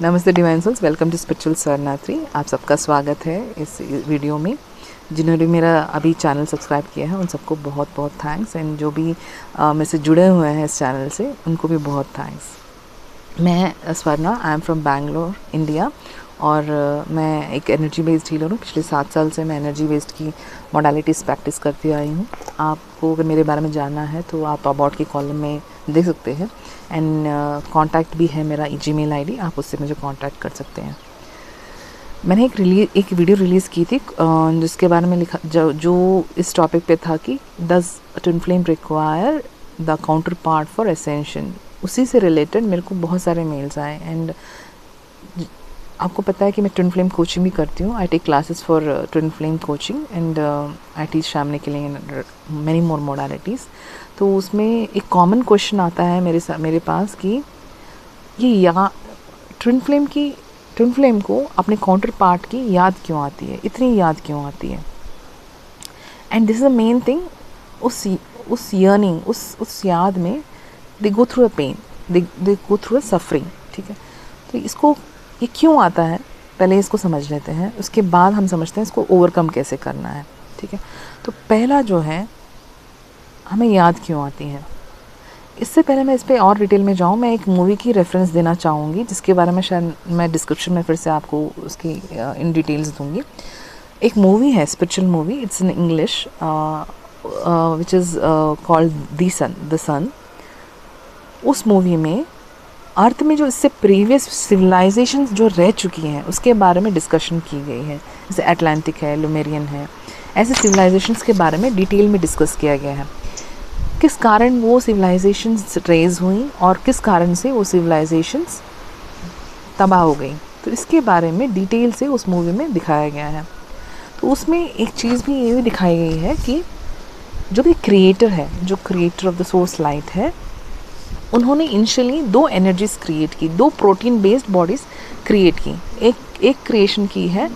नमस्ते divine souls, welcome to spiritual Sarnathi. आप सबका स्वागत है इस वीडियो में। जिन्होंने मेरा अभी चैनल सब्सक्राइब किया है उन सबको बहुत बहुत थैंक्स, एंड जो भी मेरे से जुड़े हुए हैं इस चैनल से उनको भी बहुत थैंक्स। मैं Swarna, I am from Bangalore, India, और मैं एक एनर्जी बेस्ड हीलर हूँ। पिछले 7 साल से मैं एनर्जी बेस्ड की मॉडलिटीज़ प्रैक्टिस करती आई हूँ। आपको अगर मेरे बारे में जानना है तो आप अबाउट के कॉलम में देख सकते हैं, एंड कांटेक्ट भी है मेरा जीमेल आईडी, आप उससे मुझे कांटेक्ट कर सकते हैं। मैंने एक वीडियो रिलीज़ की थी जिसके बारे में लिखा जो इस टॉपिक पे था कि does twin flame require the counter part for ascension. उसी से रिलेटेड मेरे को बहुत सारे मेल्स आए, एंड आपको पता है कि मैं ट्विन फ्लेम कोचिंग भी करती हूँ। I take classes for twin flame coaching, and I teach family के लिए मैनी मोर मोडालिटीज़। तो उसमें एक कॉमन क्वेश्चन आता है मेरे पास कि ये ट्विन फ्लेम को अपने काउंटर पार्ट की याद क्यों आती है, इतनी याद क्यों आती है। And this is the main thing. उस यर्निंग, उस याद में they go through a pain, they go through a suffering. ठीक है, तो ये क्यों आता है, पहले इसको समझ लेते हैं, उसके बाद हम समझते हैं इसको ओवरकम कैसे करना है। ठीक है, तो पहला जो है, हमें याद क्यों आती है। इससे पहले मैं इस पर और डिटेल में जाऊँ, मैं एक मूवी की रेफरेंस देना चाहूँगी जिसके बारे में शायद मैं डिस्क्रिप्शन में फिर से आपको उसकी इन डिटेल्स दूँगी। एक मूवी है, spiritual movie, it's in English, which is called the sun. उस मूवी में अर्थ में जो इससे प्रीवियस सिविलाइजेशंस जो रह चुकी हैं उसके बारे में डिस्कशन की गई है। जैसे अटलांटिक है, लुमेरियन है, ऐसे सिविलाइजेशंस के बारे में डिटेल में डिस्कस किया गया है। किस कारण वो सिविलाइजेशंस रेज हुई और किस कारण से वो सिविलाइजेशंस तबाह हो गई, तो इसके बारे में डिटेल से उस मूवी में दिखाया गया है। तो उसमें एक चीज़ भी ये भी दिखाई गई है कि जो भी क्रिएटर है, जो creator of the source light है, उन्होंने इनिशियली 2 एनर्जीज क्रिएट की, 2 प्रोटीन बेस्ड बॉडीज़ क्रिएट की। एक क्रिएशन की है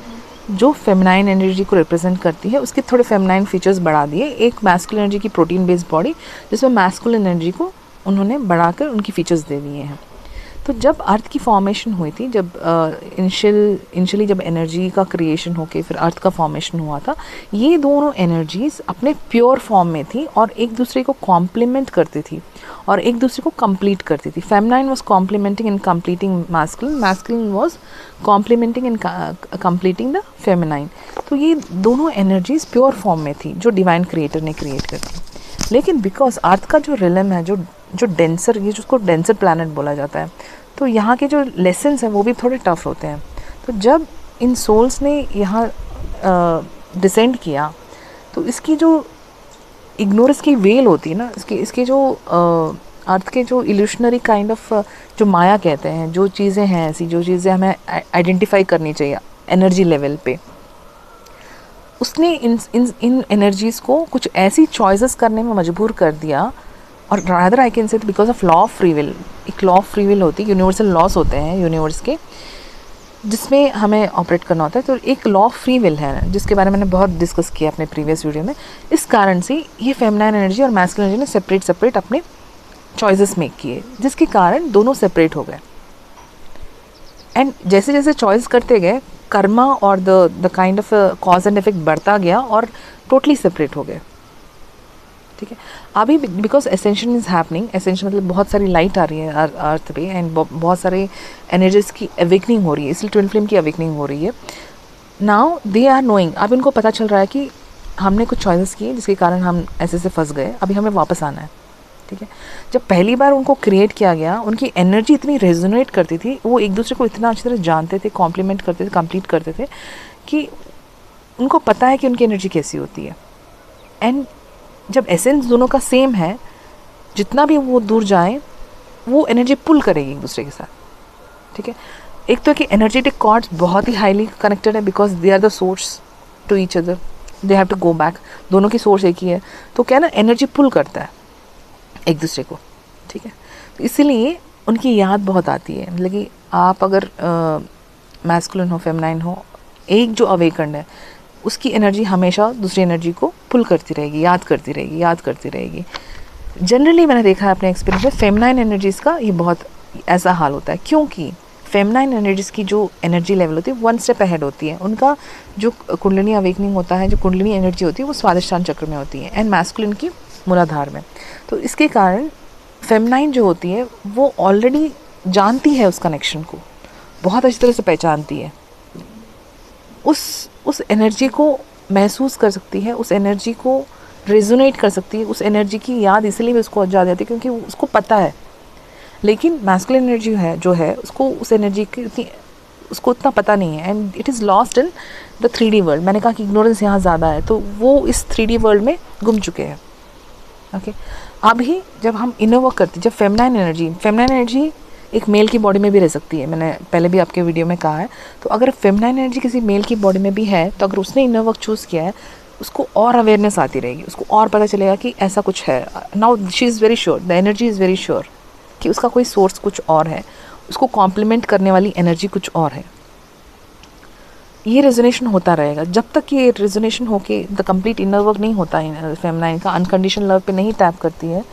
जो फेमिनाइन एनर्जी को रिप्रेजेंट करती है, उसके थोड़े फेमिनाइन फीचर्स बढ़ा दिए। एक मैस्कुलिन एनर्जी की प्रोटीन बेस्ड बॉडी जिसमें मैस्कुलिन एनर्जी को उन्होंने बढ़ाकर उनकी फीचर्स दे दिए हैं। तो जब अर्थ की फॉर्मेशन हुई थी, जब इनिशियली जब एनर्जी का क्रिएशन होके फिर अर्थ का फॉर्मेशन हुआ था, ये दोनों एनर्जीज अपने प्योर फॉर्म में थी और एक दूसरे को कॉम्प्लीमेंट करती थी और एक दूसरे को कंप्लीट करती थी। Feminine was complementing and completing masculine, masculine was complementing and completing the feminine. तो ये दोनों एनर्जीज प्योर फॉर्म में थी जो डिवाइन क्रिएटर ने क्रिएट कर दी। लेकिन बिकॉज अर्थ का जो रिलम है, जो डेंसर, ये जिसको डेंसर प्लैनेट बोला जाता है, तो यहाँ के जो लेसन्स हैं वो भी थोड़े टफ होते हैं। तो जब इन सोल्स ने यहाँ डिसेंड किया, तो इसकी जो इग्नोरेंस की वेल होती है ना, इसके जो अर्थ के जो इल्यूशनरी काइंड ऑफ जो माया कहते हैं, जो चीज़ें हैं ऐसी, जो चीज़ें हमें आइडेंटिफाई करनी चाहिए एनर्जी लेवल पे, उसने इन एनर्जीज़ को कुछ ऐसी चॉइसेस करने में मजबूर कर दिया। और rather I can say because of law of free will, एक लॉ ऑफ फ्री विल होती है, यूनिवर्सल लॉस होते हैं यूनिवर्स के, जिसमें हमें ऑपरेट करना होता है। तो एक लॉ ऑफ फ्री विल है जिसके बारे में मैंने बहुत डिस्कस किया अपने प्रीवियस वीडियो में। इस कारण से ये फेमिनाइन एनर्जी और मैस्कुलिन एनर्जी ने सेपरेट अपने चॉइसेस मेक किए, जिसके कारण दोनों सेपरेट हो गए। एंड जैसे जैसे चॉइस करते गए, कर्मा और the kind of cause and effect बढ़ता गया और टोटली सेपरेट हो गए। ठीक है, अभी because ascension is happening, ascension मतलब बहुत सारी लाइट आ रही है अर्थ पे, एंड बहुत सारे एनर्जीज की अवेकनिंग हो रही है, इसलिए ट्विन फ्लेम की अवेकनिंग हो रही है। नाउ दे आर नोइंग, अब इनको पता चल रहा है कि हमने कुछ चॉइसेस किए जिसके कारण हम ऐसे से फंस गए, अभी हमें वापस आना है। ठीक है, जब पहली बार उनको क्रिएट किया गया, उनकी एनर्जी इतनी रेजोनेट करती थी, वो एक दूसरे को इतना अच्छी तरह जानते थे, कॉम्प्लीमेंट करते थे, कंप्लीट करते थे, कि उनको पता है कि उनकी एनर्जी कैसी होती है। एंड जब एसेंस दोनों का सेम है, जितना भी वो दूर जाए वो एनर्जी पुल करेगी एक दूसरे के साथ। ठीक है, एक तो कि एनर्जेटिक कॉर्ड्स बहुत ही हाईली कनेक्टेड है because they are the source to each other, they have to go back, दोनों की सोर्स एक ही है। तो क्या ना, एनर्जी पुल करता है एक दूसरे को। ठीक है, तो इसीलिए उनकी याद बहुत आती है। मतलब कि आप अगर मैस्कुलिन हो, फेमिनाइन हो, एक जो अवेकन्ड है उसकी एनर्जी हमेशा दूसरी एनर्जी को पुल करती रहेगी, याद करती रहेगी। जनरली मैंने देखा है अपने एक्सपीरियंस में, फेमिनाइन एनर्जीज़ का ये बहुत ऐसा हाल होता है, क्योंकि फेमिनाइन एनर्जीज़ की जो एनर्जी लेवल होती है 1 स्टेप अहेड होती है। उनका जो कुंडलिनी अवेकनिंग होता है, जो कुंडलिनी एनर्जी होती है वो स्वादिष्टान चक्र में होती है एंड मैस्कुलिन की मूलाधार में। तो इसके कारण फेमिनाइन जो होती है वो ऑलरेडी जानती है उस कनेक्शन को, बहुत अच्छी तरह से पहचानती है, उस एनर्जी को महसूस कर सकती है, उस एनर्जी को रेजोनेट कर सकती है, उस एनर्जी की याद इसलिए भी उसको जा जाती है क्योंकि उसको पता है। लेकिन मैस्कुलिन एनर्जी है जो है उसको उस एनर्जी की उसको उतना पता नहीं है and it is lost in the 3D world. मैंने कहा कि इग्नोरेंस यहाँ ज़्यादा है, तो वो इस 3D वर्ल्ड में गुम चुके हैं। ओके, अभी जब हम इनर वर्क करते हैं, जब फेमिनाइन एनर्जी एक मेल की बॉडी में भी रह सकती है, मैंने पहले भी आपके वीडियो में कहा है। तो अगर फेमिनाइन एनर्जी किसी मेल की बॉडी में भी है तो अगर उसने इनर वर्क चूज़ किया है, उसको और अवेयरनेस आती रहेगी, उसको और पता चलेगा कि ऐसा कुछ है। Now she is very sure, the energy is very sure कि उसका कोई सोर्स कुछ और है, उसको कॉम्प्लीमेंट करने वाली एनर्जी कुछ और है। ये रेजोनेशन होता रहेगा जब तक ये रेजोनेशन होके द कंप्लीट इनर वर्क नहीं होता है, फेमिनाइन का अनकंडीशनल लव पे नहीं टैप करती है,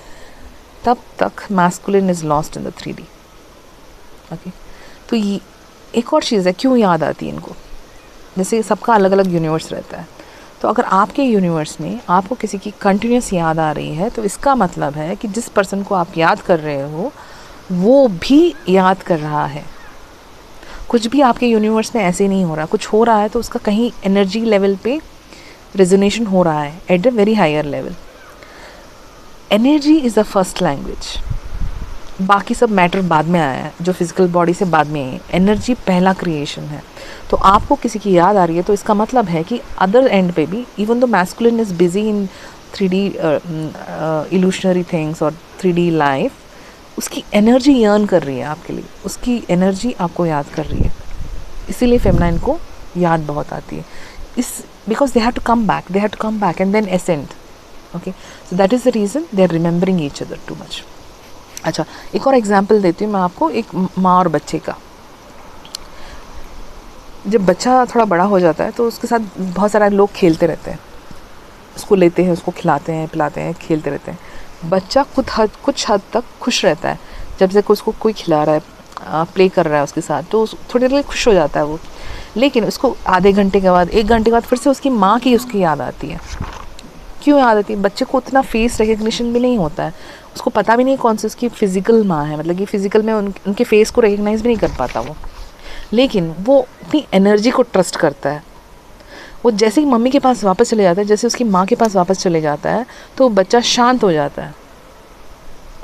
तब तक masculine is lost in the 3D। Okay, तो ये एक और चीज़ है, क्यों याद आती है इनको? जैसे सबका अलग अलग यूनिवर्स रहता है, तो अगर आपके यूनिवर्स में आपको किसी की कंटिन्यूस याद आ रही है तो इसका मतलब है कि जिस पर्सन को आप याद कर रहे हो वो भी याद कर रहा है। कुछ भी आपके यूनिवर्स में ऐसे नहीं हो रहा, कुछ हो रहा है तो उसका कहीं एनर्जी लेवल पे रेजोनेशन हो रहा है at a very higher level. Energy is the first language, बाकी सब मैटर बाद में आया है, जो फिजिकल बॉडी से बाद में है। एनर्जी पहला क्रिएशन है। तो आपको किसी की याद आ रही है तो इसका मतलब है कि अदर एंड पे भी, even though masculine is busy in 3D illusionary things और 3D लाइफ, उसकी एनर्जी यर्न कर रही है आपके लिए, उसकी एनर्जी आपको याद कर रही है। इसीलिए फेमिनाइन को याद बहुत आती है, इस because they have to come back and then ascend. Okay, so that is the reason they are remembering each other too much. अच्छा, एक और एग्जाम्पल देती हूँ मैं आपको, एक माँ और बच्चे का। जब बच्चा थोड़ा बड़ा हो जाता है तो उसके साथ बहुत सारे लोग खेलते रहते हैं, उसको लेते हैं, उसको खिलाते हैं, पिलाते हैं, खेलते रहते हैं। बच्चा कुछ हद तक खुश रहता है जब से उसको कोई खिला रहा है, प्ले कर रहा है उसके साथ, तो थोड़ी देर के लिए खुश हो जाता है वो। लेकिन उसको आधे घंटे के बाद, 1 घंटे के बाद फिर से उसकी माँ की उसकी याद आती है। क्यों याद आती है? बच्चे को उतना फेस रिकग्निशन भी नहीं होता है, उसको पता भी नहीं कौन सी उसकी फ़िज़िकल माँ है, मतलब कि फ़िज़िकल में उनके फेस को रिकग्नाइज़ भी नहीं कर पाता वो। लेकिन वो अपनी एनर्जी को ट्रस्ट करता है। वो जैसे ही मम्मी के पास वापस चले जाता है, जैसे उसकी माँ के पास वापस चले जाता है, तो बच्चा शांत हो जाता है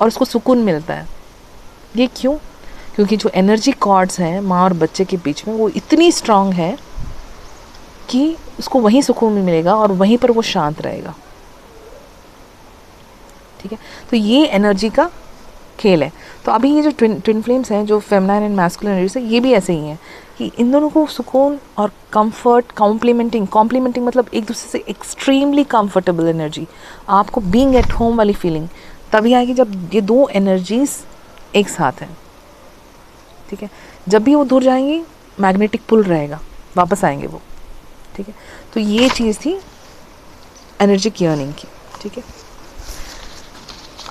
और उसको सुकून मिलता है। ये क्यों? क्योंकि जो एनर्जी कॉर्ड्स हैं माँ और बच्चे के बीच में, वो इतनी स्ट्रांग है कि उसको वहीं सुकून मिलेगा और वहीं पर वो शांत रहेगा। ठीक है, तो ये एनर्जी का खेल है। तो अभी ये जो ट्विन फ्लेम्स हैं, जो फेमिनाइन एंड मैस्कुलिन एनर्जी है, ये भी ऐसे ही हैं कि इन दोनों को सुकून और कंफर्ट, कॉम्प्लीमेंटिंग मतलब एक दूसरे से एक्सट्रीमली कंफर्टेबल एनर्जी, आपको बीइंग एट होम वाली फीलिंग तभी आएगी जब ये दो एनर्जीज एक साथ हैं। ठीक है, जब भी वो दूर जाएंगी मैग्नेटिक पुल रहेगा, वापस आएंगे वो। ठीक है, तो ये चीज़ थी एनर्जी की अर्निंग की। ठीक है,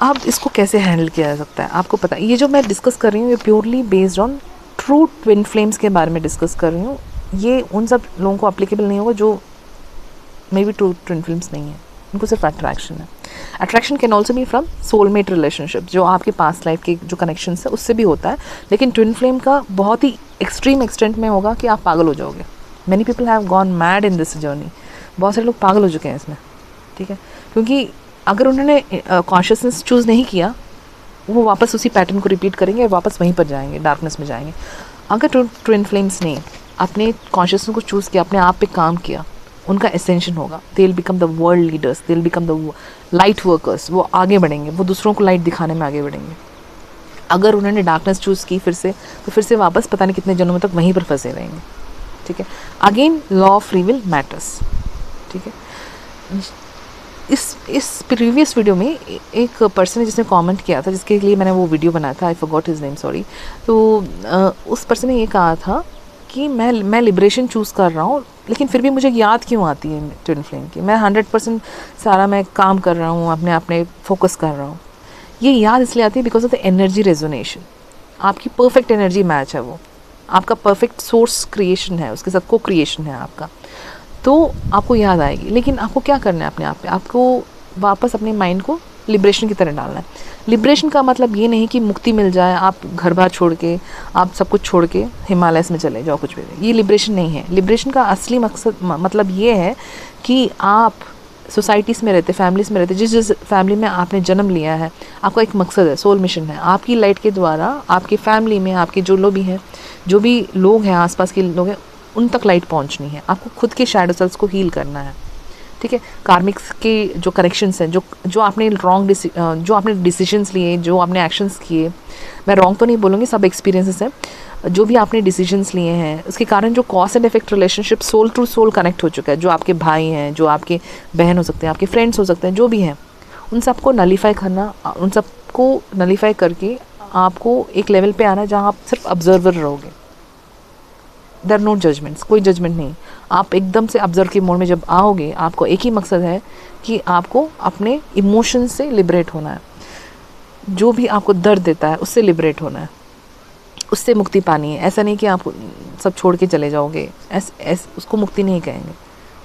अब इसको कैसे हैंडल किया जा सकता है आपको पता है। ये जो मैं डिस्कस कर रही हूँ ये purely based on true twin flames के बारे में डिस्कस कर रही हूँ। ये उन सब लोगों को अप्लीकेबल नहीं होगा जो may be true twin flames नहीं है, उनको सिर्फ अट्रैक्शन है। Attraction can also be from soulmate relationship, जो आपके पास्ट लाइफ के जो कनेक्शन है उससे भी होता है। लेकिन ट्विन फ्लेम का बहुत ही एक्सट्रीम एक्सटेंट में होगा कि आप पागल हो जाओगे। Many people have gone mad in this journey, बहुत सारे लोग पागल हो चुके हैं इसमें। ठीक है, क्योंकि अगर उन्होंने कॉन्शियसनेस चूज़ नहीं किया, वो वापस उसी पैटर्न को रिपीट करेंगे और वापस वहीं पर जाएंगे, डार्कनेस में जाएंगे। अगर ट्विन फ्लेम्स ने अपने कॉन्शियसनेस को चूज़ किया, अपने आप पे काम किया, उनका एसेंशन होगा। They will become the world leaders, they will become the light workers. वो आगे बढ़ेंगे, वो दूसरों को लाइट दिखाने में आगे बढ़ेंगे। अगर उन्होंने डार्कनेस चूज़ की फिर से, तो फिर से वापस पता नहीं कितने जन्मों तक वहीं पर फंसे रहेंगे। ठीक है, again law of free will matters. ठीक है, इस प्रीवियस वीडियो में एक पर्सन है जिसने कमेंट किया था, जिसके लिए मैंने वो वीडियो बनाया था, I forgot his name, sorry. तो उस पर्सन ने ये कहा था कि मैं लिबरेशन चूज़ कर रहा हूँ, लेकिन फिर भी मुझे याद क्यों आती है ट्विन फ्लेम की। मैं 100% सारा मैं काम कर रहा हूँ, अपने फोकस कर रहा हूँ। ये याद इसलिए आती है बिकॉज ऑफ द एनर्जी रेजोनेशन। आपकी परफेक्ट एनर्जी मैच है वो। आपका परफेक्ट सोर्स क्रिएशन है, उसके साथ को क्रिएशन है आपका, तो आपको याद आएगी। लेकिन आपको क्या करना है अपने आप पे, आपको वापस अपने माइंड को लिबरेशन की तरह डालना है। लिबरेशन का मतलब ये नहीं कि मुक्ति मिल जाए, आप घर बार छोड़ के, आप सब कुछ छोड़ के हिमालयस में चले जाओ, कुछ भी, ये लिबरेशन नहीं है। लिबरेशन का असली मकसद मतलब ये है कि आप सोसाइटीज़ में रहते, फैमिलीज़ में रहते, जिस जिस फैमिली में आपने जन्म लिया है, आपका एक मकसद है, सोल मिशन है। आपकी लाइट के द्वारा आपकी फैमिली में आपके जो लोग भी हैं, जो भी लोग हैं, आसपास के लोग हैं, उन तक लाइट पहुंचनी है। आपको खुद के शैडो सेल्स को हील करना है, ठीक है। कार्मिक्स के जो करेक्शंस हैं, जो आपने जो आपने डिसीजंस लिए, जो आपने एक्शंस किए, मैं रॉन्ग तो नहीं बोलूँगी, सब एक्सपीरियंसेस हैं, जो भी आपने डिसीजंस लिए हैं, उसके कारण जो cause and effect relationship soul to soul connect हो चुका है, जो आपके भाई हैं, जो आपके बहन हो सकते हैं, आपके फ्रेंड्स हो सकते हैं, जो भी हैं, उन सबको नलीफाई करना, उन सबको नलीफाई करके आपको एक लेवल पे आना जहाँ आप सिर्फ ऑब्जर्वर रहोगे। देयर नो जजमेंट्स, कोई जजमेंट नहीं। आप एकदम से ऑब्जर्व के मोड में जब आओगे, आपको एक ही मकसद है कि आपको अपने इमोशन से लिबरेट होना है। जो भी आपको दर्द देता है उससे लिबरेट होना है, उससे मुक्ति पानी है। ऐसा नहीं कि आप सब छोड़ के चले जाओगे, उसको मुक्ति नहीं कहेंगे,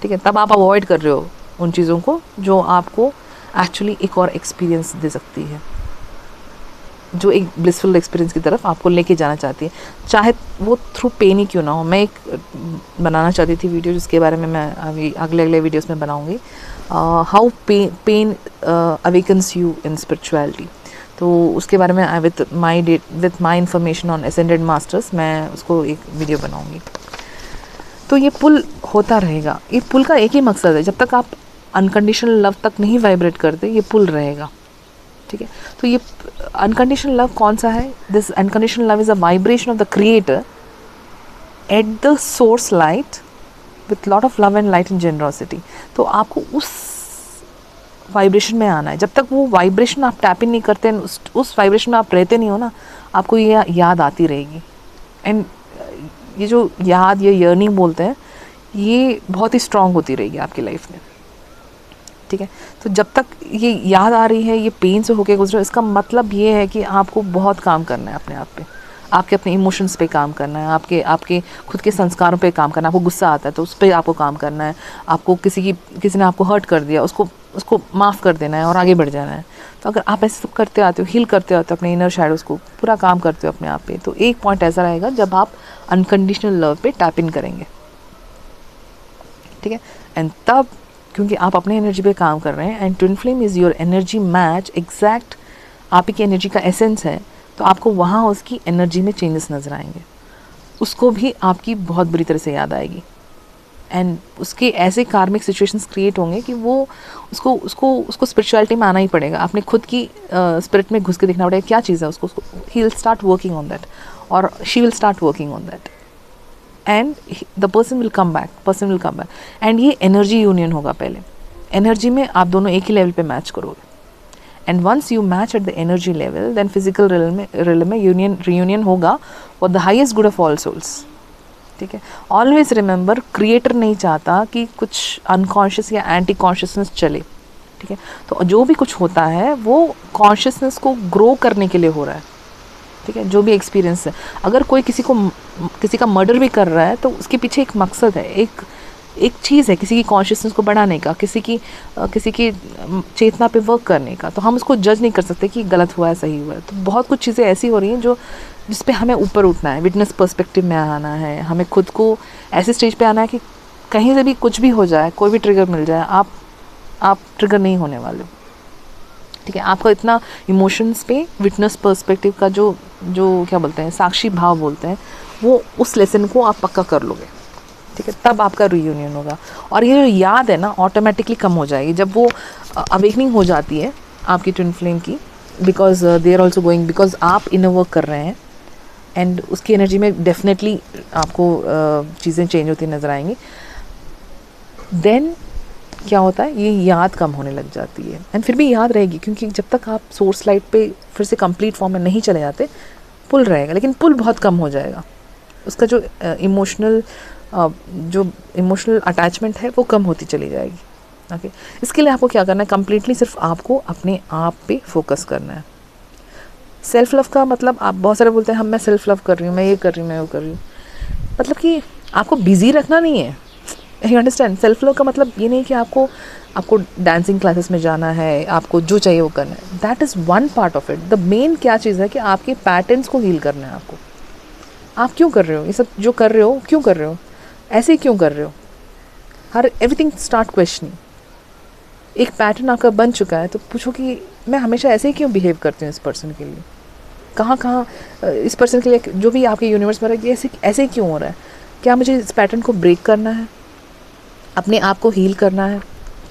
ठीक है। तब आप अवॉइड कर रहे हो उन चीज़ों को जो आपको एक्चुअली एक और एक्सपीरियंस दे सकती है, जो एक ब्लिसफुल एक्सपीरियंस की तरफ आपको लेके जाना चाहती है, चाहे वो थ्रू पेन ही क्यों ना हो। मैं एक बनाना चाहती थी वीडियो, जिसके बारे में मैं अगले वीडियोस में बनाऊंगी, how pain awakens you in spirituality. तो उसके बारे में with my information on ascended masters मैं उसको एक वीडियो बनाऊंगी। तो ये पुल होता रहेगा, ये पुल का एक ही मकसद है, जब तक आप अनकंडीशनल लव तक नहीं वाइब्रेट करते, ये पुल रहेगा, ठीक है। तो ये अनकंडीशनल लव कौन सा है? This unconditional love is a vibration of the creator at the source light with lot of love and light and generosity. तो आपको उस वाइब्रेशन में आना है। जब तक वो वाइब्रेशन आप टैप इन नहीं करते, उस वाइब्रेशन में आप रहते नहीं हो ना, आपको ये याद आती रहेगी। एंड ये जो याद, ये यर्निंग बोलते हैं, ये बहुत ही स्ट्रांग होती रहेगी आपकी लाइफ में, ठीक है। तो जब तक ये याद आ रही है, ये पेन से होके गुजरो, इसका मतलब ये है कि आपको बहुत काम करना है अपने आप पे, आपके अपने इमोशंस पे काम करना है, आपके खुद के संस्कारों पे काम करना है। आपको गुस्सा आता है तो उस पर आपको काम करना है। आपको किसी ने आपको हर्ट कर दिया, उसको माफ़ कर देना है और आगे बढ़ जाना है। तो अगर आप ऐसे सब करते आते हो, हील करते आते हो अपने इनर शैडोज़ को, पूरा काम करते हो अपने आप पे, तो एक पॉइंट ऐसा रहेगा जब आप अनकंडीशनल लव पे टैप इन करेंगे, ठीक है। एंड तब, क्योंकि आप अपने एनर्जी पे काम कर रहे हैं, and twin flame is your energy match, exact आप ही की एनर्जी का एसेंस है, तो आपको वहाँ उसकी एनर्जी में चेंजेस नज़र आएंगे। उसको भी आपकी बहुत बुरी तरह से याद आएगी, एंड उसके ऐसे कार्मिक सिचुएशंस क्रिएट होंगे कि वो उसको स्पिरिचुअलिटी में आना ही पड़ेगा। आपने खुद की स्पिरिट में घुस के देखना पड़ेगा क्या चीज़ है उसको। He will start working on that, और she will start working on that, and the person will come back, and ये एनर्जी यूनियन होगा। पहले एनर्जी में आप दोनों एक ही लेवल पे मैच करोगे, and once you match at the energy level, then physical real में रीयूनियन होगा for the highest good of all souls, ठीक है। ऑलवेज रिमेंबर, क्रिएटर नहीं चाहता कि कुछ अनकॉन्शियस या एंटी कॉन्शियसनेस चले, ठीक है। तो जो भी कुछ होता है वो कॉन्शियसनेस को ग्रो करने के लिए हो रहा है, ठीक है। जो भी एक्सपीरियंस है, अगर कोई किसी का मर्डर भी कर रहा है तो उसके पीछे एक मकसद है, एक चीज़ है, किसी की कॉन्शियसनेस को बढ़ाने का, किसी की चेतना पे वर्क करने का। तो हम उसको जज नहीं कर सकते कि गलत हुआ है, सही हुआ है। तो बहुत कुछ चीज़ें ऐसी हो रही हैं जिस पे हमें ऊपर उठना है, विटनेस पर्सपेक्टिव में आना है, हमें खुद को ऐसे स्टेज पे आना है कि कहीं से भी कुछ भी हो जाए, कोई भी ट्रिगर मिल जाए, आप ट्रिगर नहीं होने वाले, ठीक है। आपका इतना इमोशंस पे विटनेस पर्सपेक्टिव का जो क्या बोलते हैं, साक्षी भाव बोलते हैं, वो उस लेसन को आप पक्का कर लोगे, ठीक है। तब आपका रीयूनियन होगा, और ये जो याद है ना, ऑटोमेटिकली कम हो जाएगी जब वो अवेकनिंग हो जाती है आपकी ट्विन फ्लेम की, because they are also going, because आप इनर वर्क कर रहे हैं, एंड उसकी एनर्जी में डेफिनेटली आपको चीज़ें चेंज होती नज़र आएंगी। देन क्या होता है, ये याद कम होने लग जाती है, एंड फिर भी याद रहेगी, क्योंकि जब तक आप सोर्स लाइट पे फिर से कंप्लीट फॉर्म में नहीं चले जाते, पुल रहेगा, लेकिन पुल बहुत कम हो जाएगा। उसका जो इमोशनल अटैचमेंट है वो कम होती चली जाएगी, ओके। इसके लिए आपको क्या करना है, कम्प्लीटली सिर्फ आपको अपने आप पे फोकस करना है। सेल्फ लव का मतलब, आप बहुत सारे बोलते हैं हम मैं सेल्फ लव कर रही हूँ, मैं ये कर रही हूँ, मैं वो कर रही हूँ, मतलब कि आपको बिज़ी रखना नहीं है। You understand? सेल्फ लव का मतलब ये नहीं कि आपको आपको डांसिंग क्लासेस में जाना है, आपको जो चाहिए वो करना है। That is one part of it. The main क्या चीज़ है कि आपके पैटर्न्स को हील करना है आपको। आप क्यों कर रहे हो ये सब जो कर रहे हो, क्यों कर रहे हो, ऐसे क्यों कर रहे हो, हर एवरीथिंग स्टार्ट क्वेश्चनिंग। एक पैटर्न आपका बन चुका है तो पूछो कि मैं हमेशा ऐसे ही क्यों बिहेव करती हूँ इस पर्सन के लिए, कहाँ कहाँ इस पर्सन के लिए जो भी आपके यूनिवर्स में रहा है ऐसे ऐसे ही क्यों हो रहा है, क्या मुझे इस पैटर्न को ब्रेक करना है, अपने आप को हील करना है,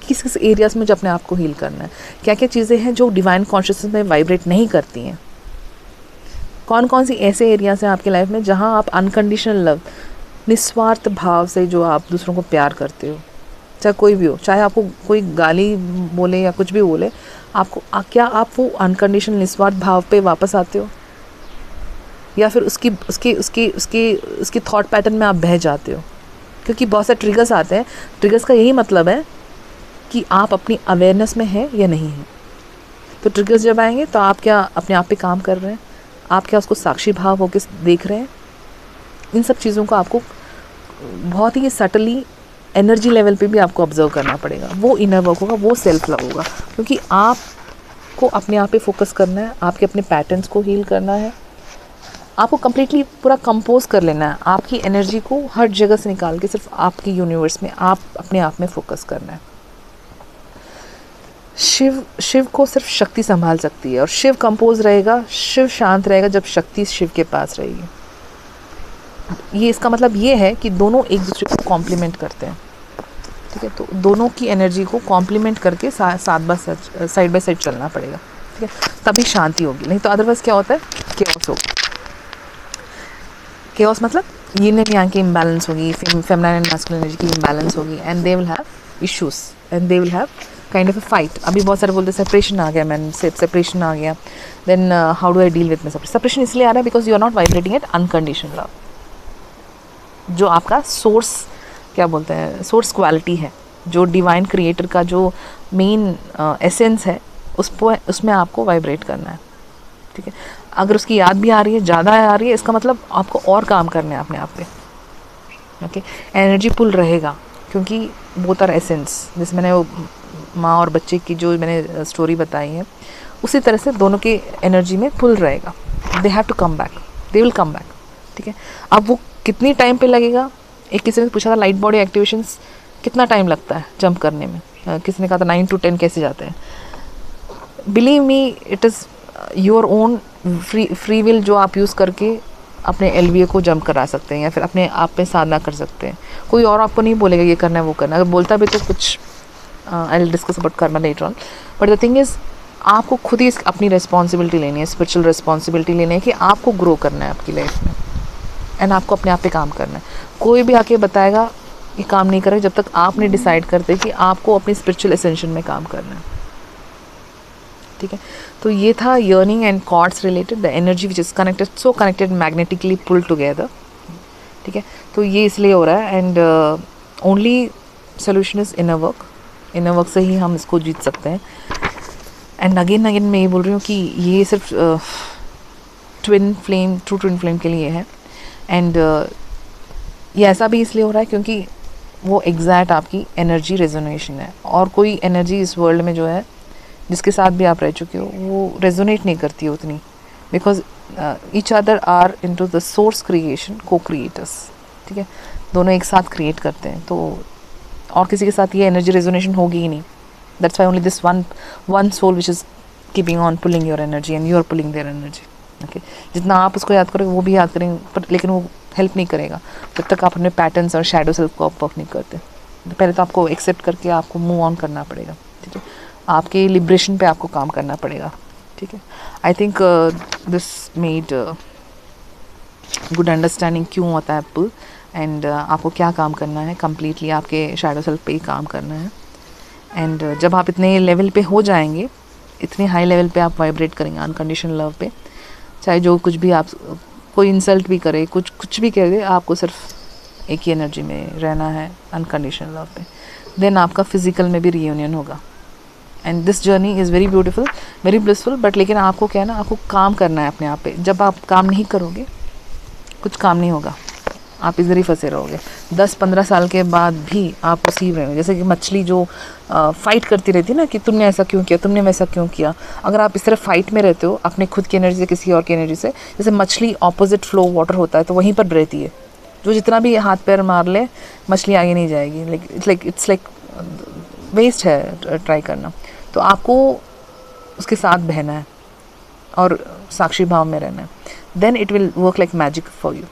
किस किस एरियाज में जो अपने आप को हील करना है, क्या क्या चीज़ें हैं जो डिवाइन कॉन्शियसनेस में वाइब्रेट नहीं करती हैं, कौन कौन सी ऐसे एरियाज हैं आपकी लाइफ में जहाँ आप अनकंडीशनल लव, निस्वार्थ भाव से जो आप दूसरों को प्यार करते हो, चाहे कोई भी हो, चाहे आपको कोई गाली बोले या कुछ भी बोले, आपको क्या आप वो अनकंडीशनल निस्वार्थ भाव पे वापस आते हो, या फिर उसकी उसकी उसकी उसकी उसकी थॉट पैटर्न में आप बह जाते हो? क्योंकि बहुत सारे ट्रिगर्स आते हैं। ट्रिगर्स का यही मतलब है कि आप अपनी अवेयरनेस में हैं या नहीं हैं। तो ट्रिगर्स जब आएंगे तो आप क्या अपने आप पे काम कर रहे हैं, आप क्या उसको साक्षी भाव होकर देख रहे हैं? इन सब चीज़ों को आपको बहुत ही सटली एनर्जी लेवल पे भी आपको ऑब्जर्व करना पड़ेगा। वो इनर वर्क होगा, वो सेल्फ लव होगा, क्योंकि आपको अपने आप पे फोकस करना है, आपके अपने पैटर्न्स को हील करना है, आपको कम्प्लीटली पूरा कंपोज कर लेना है, आपकी एनर्जी को हर जगह से निकाल के सिर्फ आपकी यूनिवर्स में, आप अपने आप में फोकस करना है। शिव को सिर्फ शक्ति संभाल सकती है, और शिव कंपोज रहेगा, शिव शांत रहेगा जब शक्ति शिव के पास रहेगी। ये इसका मतलब ये है कि दोनों एक दूसरे को कॉम्प्लीमेंट करते हैं, ठीक है? तो दोनों की एनर्जी को कॉम्प्लीमेंट करके साइड बाय साइड चलना पड़ेगा, ठीक है? तभी शांति होगी, नहीं तो अदरवाइज क्या होता है, केओस होगा। केओस मतलब यिन एंड यांग की इम्बैलेंस होगी, फेमिनाइन एंड मैस्कुलिन एनर्जी की इम्बैलेंस होगी, and they will have issues and they will have kind of a fight. अभी बहुत सारे बोलते हैं सेपरेशन आ गया, मैन सेपरेशन आ गया, then how do I deal with my separation? Separation इसलिए आ रहा है because you are not vibrating at unconditional love. जो आपका सोर्स, क्या बोलते हैं, सोर्स क्वालिटी है, जो डिवाइन क्रिएटर का जो मेन एसेंस है, उसमें आपको वाइब्रेट करना है, ठीक है? अगर उसकी याद भी आ रही है, ज़्यादा आ रही है, इसका मतलब आपको और काम करने हैं अपने आप पे, ओके? एनर्जी पुल रहेगा, क्योंकि बोथ आर एसेंस। जैसे मैंने वो माँ और बच्चे की जो मैंने स्टोरी बताई है, उसी तरह से दोनों की एनर्जी में पुल रहेगा। They have to come back, they will come back, ठीक है? अब वो कितनी टाइम पे लगेगा? एक किसी ने पूछा था लाइट बॉडी एक्टिवेशंस कितना टाइम लगता है जंप करने में, किसी ने कहा था 9 to 10 कैसे जाते हैं। Believe me, it is your own free will जो आप यूज़ करके अपने LVA को जंप करा सकते हैं, या फिर अपने आप पे साधना कर सकते हैं। कोई और आपको नहीं बोलेगा ये करना है वो करना है, अगर बोलता भी तो कुछ I will discuss about Karma later on. But the thing is, आपको खुद ही अपनी रिस्पॉन्सिबिलिटी लेनी है, स्पिरिचुअल रिस्पॉन्सिबिलिटी लेनी है कि आपको ग्रो करना है आपकी लाइफ में, एंड आपको अपने आप पे काम करना है। कोई भी आके बताएगा ये काम नहीं करेगा जब तक आपने डिसाइड करते कि आपको अपनी स्पिरिचुअल एसेंशन में काम करना है, ठीक है? तो ये था yearning and cords related, the energy which is connected, so connected, magnetically pull together, ठीक है? तो ये इसलिए हो रहा है, and only solution is inner work. Inner work से ही हम इसको जीत सकते हैं। एंड अगेन मैं ये बोल रही हूँ कि ये सिर्फ ट्रू ट्विन फ्लेम के लिए है, एंड ये ऐसा भी इसलिए हो रहा है क्योंकि वो एग्जैक्ट आपकी एनर्जी रेजोनेशन है, और कोई एनर्जी इस वर्ल्ड में जो है जिसके साथ भी आप रह चुके हो वो रेजोनेट नहीं करती है उतनी, because each other are into the source creation, cocreators, ठीक है? दोनों एक साथ क्रिएट करते हैं, तो और किसी के साथ ये एनर्जी रेजोनेशन होगी ही नहीं। That's why only this one soul which is keeping on pulling your energy, and you are pulling their energy, okay? जितना आप उसको याद करोगे वो भी याद करेंगे, पर लेकिन वो हेल्प नहीं करेगा जब तक आप अपने पैटर्न्स और शैडो सेल्फ को वर्क नहीं करते। तो पहले तो आपको एक्सेप्ट करके आपको मूव ऑन करना पड़ेगा, ठीक है? आपके लिब्रेशन पे आपको काम करना पड़ेगा, ठीक है? I think this made good understanding क्यों होता है पुल, एंड आपको क्या काम करना है, कम्प्लीटली आपके शैडो सेल्फ पे ही काम करना है। एंड जब आप इतने लेवल पे हो जाएंगे, इतने हाई लेवल पे आप वाइब्रेट करेंगे अनकंडीशनल लव पे, चाहे जो कुछ भी आप, कोई इंसल्ट भी करे, कुछ भी कह दे, आपको सिर्फ एक ही एनर्जी में रहना है, अनकंडीशनल लव पे। देन आपका फिज़िकल में भी रियूनियन होगा, and this journey is very beautiful, very blissful, but लेकिन आपको क्या है ना, आपको काम करना है अपने आप पे। जब आप काम नहीं करोगे कुछ काम नहीं होगा, आप इधर ही फंसे रहोगे। 10-15 साल के बाद भी आप उसी में, जैसे कि मछली जो फाइट करती रहती है ना कि तुमने ऐसा क्यों किया, तुमने वैसा क्यों किया। अगर आप इस तरह फाइट में रहते हो अपने खुद की एनर्जी से किसी और की एनर्जी से, जैसे मछली ऑपोजिट फ्लो वाटर होता है तो वहीं पर रहती है, जो जितना भी हाथ पैर मार ले मछली आगे नहीं जाएगी। इट्स लाइक वेस्ट है ट्राई करना। तो आपको उसके साथ बहना है और साक्षी भाव में रहना है, then it will work like magic for you.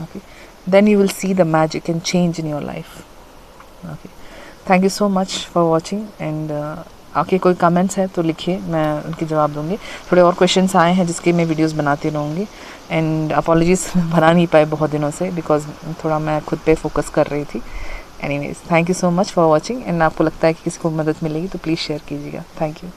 Okay, then you will see the magic and change in your life. Okay, thank you so much for watching and आपके कोई कमेंट्स है तो लिखिए, मैं उनके जवाब दूंगी। थोड़े और क्वेश्चंस आए हैं जिसके मैं वीडियोस बनाती रहूँगी, एंड अपॉलॉजीज़ बना नहीं पाए बहुत दिनों से बिकॉज थोड़ा मैं खुद पे फोकस कर रही थी। Anyways, thank you so much for watching, and आपको लगता है कि किसी को मदद मिलेगी तो प्लीज़ शेयर कीजिएगा। Thank you.